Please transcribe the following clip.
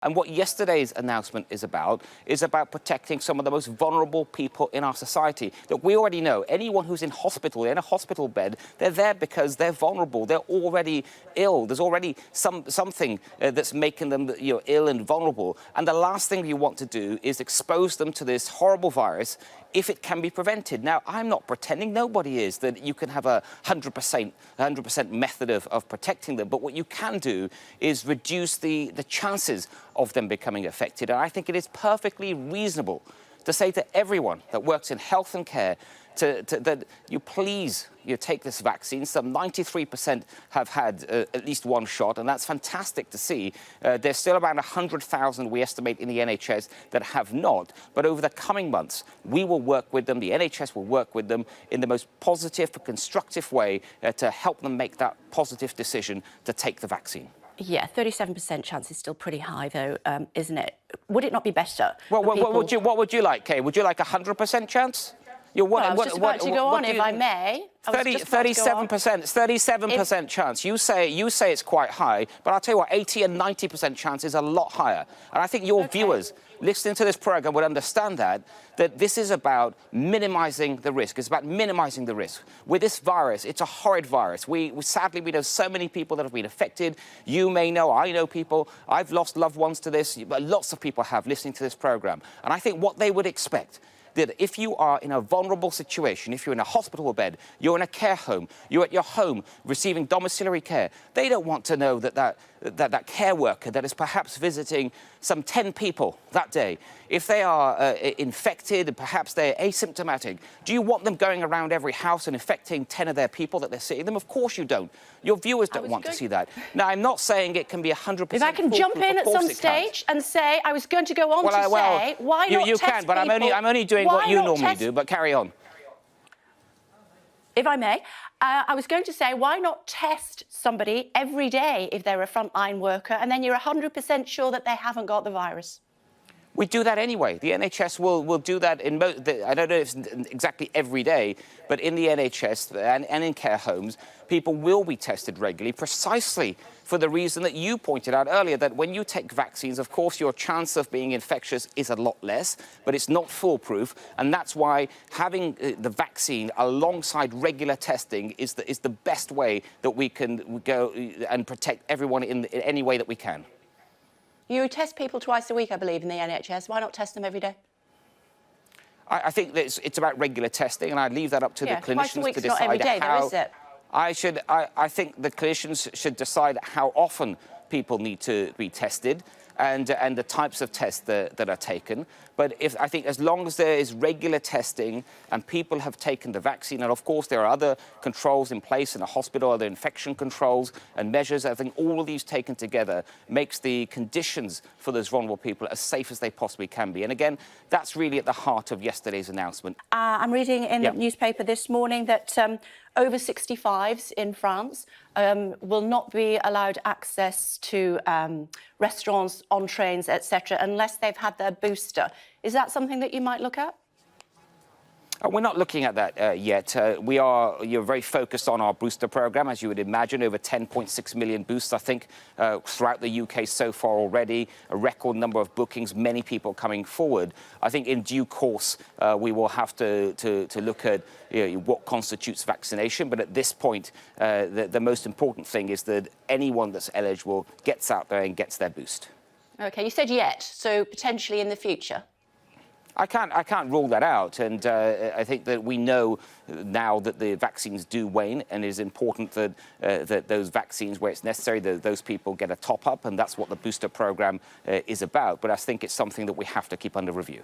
And what yesterday's announcement is about protecting some of the most vulnerable people in our society. Look, we already know anyone who's in hospital, in a hospital bed, they're there because they're vulnerable. They're already ill. There's already something that's making them, ill and vulnerable. And the last thing you want to do is expose them to this horrible virus if it can be prevented. Now, I'm not pretending, nobody is, that you can have a 100% method of protecting them. But what you can do is reduce the chances of them becoming affected. And I think it is perfectly reasonable to say to everyone that works in health and care that you take this vaccine. Some 93% have had at least one shot, and that's fantastic to see. There's still around 100,000, we estimate, in the NHS that have not. But over the coming months, we will work with them, the NHS will work with them in the most positive, constructive way to help them make that positive decision to take the vaccine. Yeah, 37% chance is still pretty high, though, isn't it? Would it not be better? Well, what would you like, Kay? Would you like a 100% chance? I was just about to go on, if I may. 37% chance. You say it's quite high, but I'll tell you what, 80 and 90% chance is a lot higher. And I think your viewers listening to this program would understand that this is about minimizing the risk. It's about minimizing the risk. With this virus, it's a horrid virus. Sadly, we know so many people that have been affected. You may know, I know people. I've lost loved ones to this, but lots of people have listening to this program. And I think what they would expect, that if you are in a vulnerable situation, if you're in a hospital bed, you're in a care home, you're at your home receiving domiciliary care, they don't want to know that care worker that is perhaps visiting some 10 people that day, if they are infected and perhaps they're asymptomatic, do you want them going around every house and infecting 10 of their people that they're seeing them? Of course you don't. Your viewers don't want to see that. Now, I'm not saying it can be 100%. If I can jump in at some stage and say, I was going to go on to say, why not you test can, but people? I'm only doing what you normally do, but carry on. If I may, I was going to say, why not test somebody every day if they're a frontline worker, and then you're 100% sure that they haven't got the virus? We do that anyway. The NHS will do that in I don't know if it's exactly every day, but in the NHS and in care homes, people will be tested regularly precisely for the reason that you pointed out earlier, that when you take vaccines, of course, your chance of being infectious is a lot less, but it's not foolproof. And that's why having the vaccine alongside regular testing is the best way that we can go and protect everyone in any way that we can. You test people twice a week, I believe, in the NHS. Why not test them every day? I think that it's about regular testing, and I leave that up to the clinicians to decide not every day, though, is it? I think the clinicians should decide how often people need to be tested and the types of tests that are taken. But I think as long as there is regular testing and people have taken the vaccine, and of course there are other controls in place in a hospital, other infection controls and measures, I think all of these taken together makes the conditions for those vulnerable people as safe as they possibly can be. And again, that's really at the heart of yesterday's announcement. I'm reading in the newspaper this morning that over 65s in France will not be allowed access to restaurants, on trains, etc., unless they've had their booster. Is that something that you might look at? We're not looking at that yet. You're very focused on our booster program, as you would imagine, over 10.6 million boosts, I think, throughout the UK so far already, a record number of bookings, many people coming forward. I think in due course, we will have to look at what constitutes vaccination. But at this point, the most important thing is that anyone that's eligible gets out there and gets their boost. OK, you said yet, so potentially in the future? I can't rule that out, and I think that we know now that the vaccines do wane, and it is important that those vaccines, where it's necessary, that those people get a top-up, and that's what the booster program is about. But I think it's something that we have to keep under review.